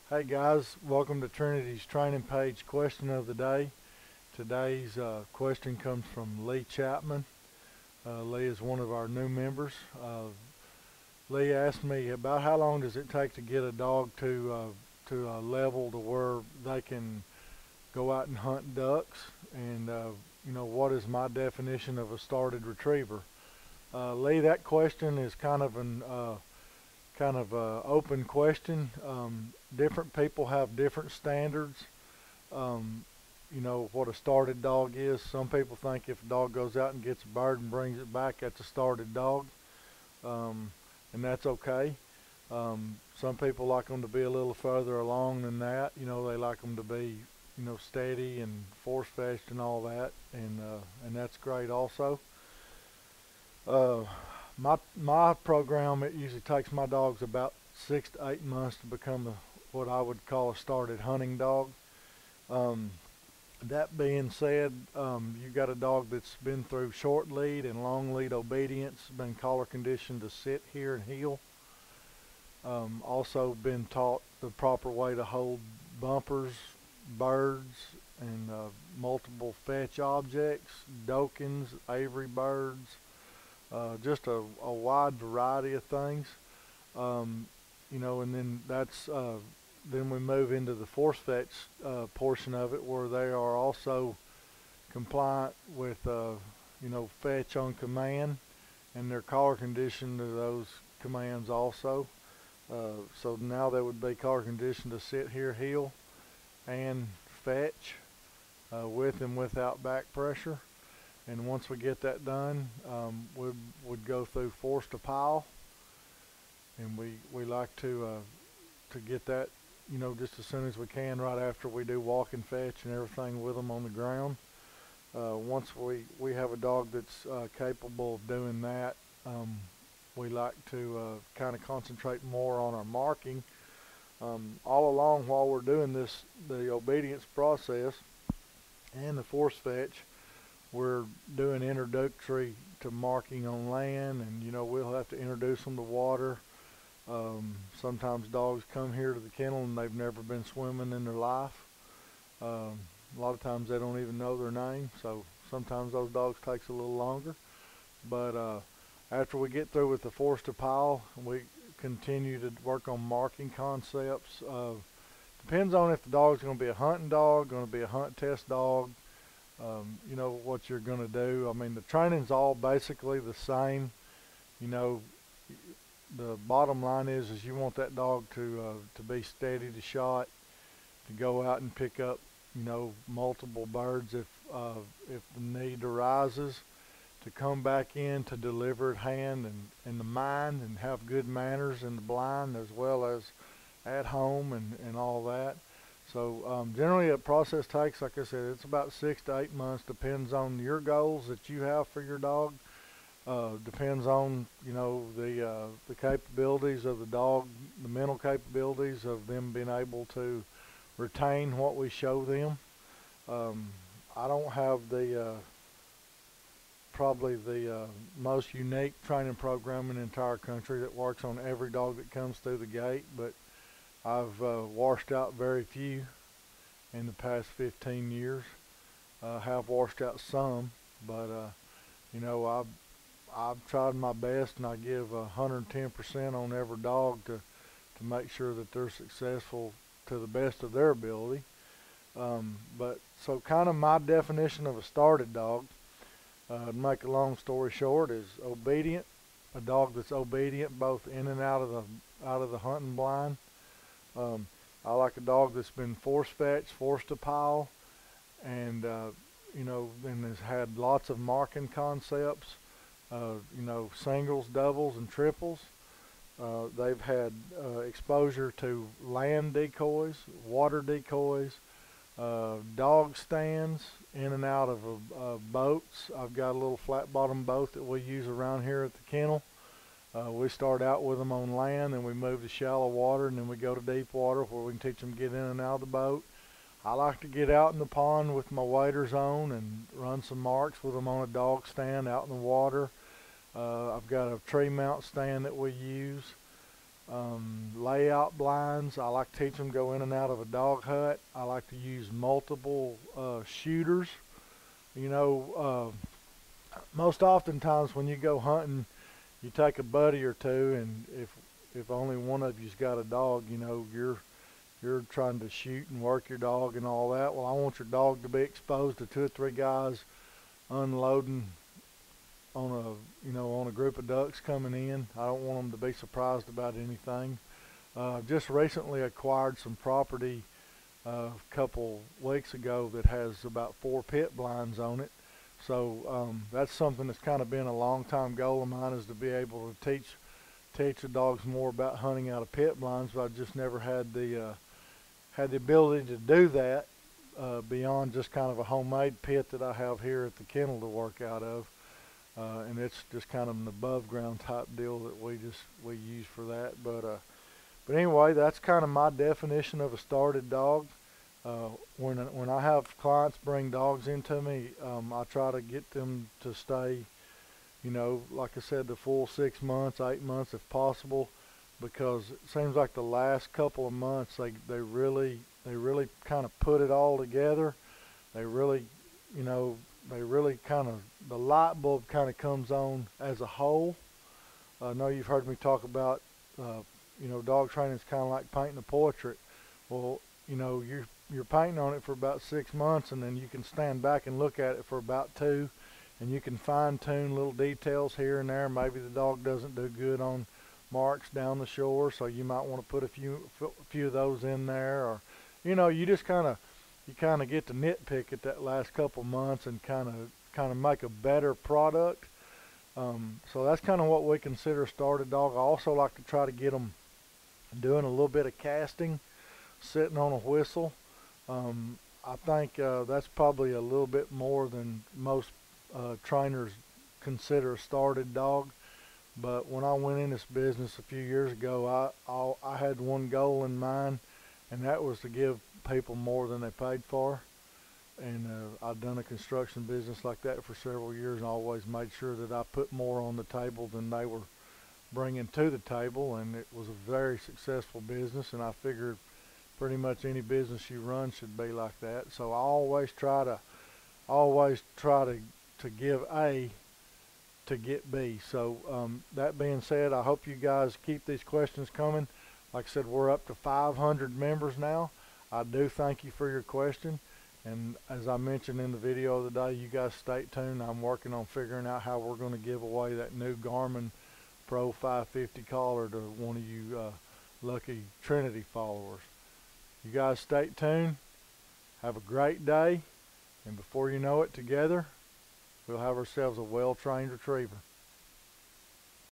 Hey guys, welcome to Trinity's training page question of the day. Today's question comes from Lee Chapman. Lee is one of our new members. Lee asked me about how long does it take to get a dog to a level to where they can go out and hunt ducks, and what is my definition of a started retriever. Lee, that question is kind of a open question. Different people have different standards. What a started dog is. Some people think if a dog goes out and gets a bird and brings it back, that's a started dog, um, and that's okay. Some people like them to be a little further along than that. They like them to be, steady and force fetched and all that, and that's great also. Uh, my program, it usually takes my dogs about 6 to 8 months to become what I would call a started hunting dog. Um, that being said, you got a dog that's been through short lead and long lead obedience, been collar conditioned to sit here and heel. Also been taught the proper way to hold bumpers, birds, and multiple fetch objects, dokins, avery birds, just a wide variety of things. Um, and then we move into the force fetch portion of it, where they are also compliant with fetch on command, and they're collar conditioned to those commands also. So now they would be collar conditioned to sit here, heel, and fetch with and without back pressure. And once we get that done, we would go through force to pile, and we like to get that, just as soon as we can, right after we do walk and fetch and everything with them on the ground. Once we have a dog that's capable of doing that, we like to kind of concentrate more on our marking. All along while we're doing this, the obedience process and the force fetch, we're doing introductory to marking on land, and we'll have to introduce them to water. Sometimes dogs come here to the kennel and they've never been swimming in their life. A lot of times they don't even know their name, so sometimes those dogs takes a little longer. But after we get through with the force to pile, we continue to work on marking concepts. Depends on if the dog's going to be a hunting dog, going to be a hunt test dog, what you're going to do. I mean, the training's all basically the same. You know, the bottom line is you want that dog to be steady to shot, to go out and pick up, multiple birds if the need arises, to come back in to deliver at hand and the mind, and have good manners in the blind as well as at home and all that. So generally a process takes, like I said, it's about 6 to 8 months. Depends on your goals that you have for your dog. Depends on the capabilities of the dog, the mental capabilities of them being able to retain what we show them. I don't have the probably the most unique training program in the entire country that works on every dog that comes through the gate, but I've washed out very few in the past 15 years. Have washed out some, but you know I've tried my best, and I give 110% on every dog to make sure that they're successful to the best of their ability. But so kind of my definition of a started dog, to make a long story short, is obedient. A dog that's obedient both in and out of the hunting blind. I like a dog that's been force fetched, forced to pile, and and has had lots of marking concepts. Singles, doubles, and triples. They've had exposure to land decoys, water decoys, dog stands, in and out of boats. I've got a little flat bottom boat that we use around here at the kennel. We start out with them on land, and we move to shallow water, and then we go to deep water where we can teach them to get in and out of the boat. I like to get out in the pond with my waders on and run some marks with them on a dog stand out in the water. I've got a tree mount stand that we use. layout blinds. I like to teach them go in and out of a dog hut. I like to use multiple shooters. You know, most oftentimes when you go hunting, you take a buddy or two, and if only one of you's got a dog, you know, you're trying to shoot and work your dog and all that. Well, I want your dog to be exposed to 2 or 3 guys unloading on on a group of ducks coming in. I don't want them to be surprised about anything. Just recently acquired some property a couple weeks ago that has about 4 pit blinds on it. So that's something that's kind of been a long time goal of mine, is to be able to teach the dogs more about hunting out of pit blinds. But I just never had the ability to do that beyond just kind of a homemade pit that I have here at the kennel to work out of. And it's just kind of an above ground type deal that we use for that. But anyway, that's kind of my definition of a started dog. When I have clients bring dogs into me, I try to get them to stay, you know, like I said, the full 6 months, 8 months if possible, because it seems like the last couple of months they really kind of put it all together. They really, you know, the light bulb kind of comes on as a whole. I know you've heard me talk about, dog training is kind of like painting a portrait. Well, you know, you're painting on it for about 6 months, and then you can stand back and look at it for about 2, and you can fine tune little details here and there. Maybe the dog doesn't do good on marks down the shore, so you might want to put a few of those in there, or you know, you kind of get to nitpick at that last couple months and kind of make a better product. So that's kind of what we consider a started dog. I also like to try to get them doing a little bit of casting, sitting on a whistle. I think that's probably a little bit more than most trainers consider a started dog. But when I went in this business a few years ago, I had one goal in mind, and that was to give people more than they paid for. And I've done a construction business like that for several years, and I always made sure that I put more on the table than they were bringing to the table, and it was a very successful business. And I figured pretty much any business you run should be like that. So I always try to give A to get B. So that being said, I hope you guys keep these questions coming. Like I said, we're up to 500 members now. I do thank you for your question. And as I mentioned in the video of the day, you guys stay tuned. I'm working on figuring out how we're going to give away that new Garmin Pro 550 collar to one of you lucky Trinity followers. You guys stay tuned. Have a great day. And before you know it, together, we'll have ourselves a well-trained retriever.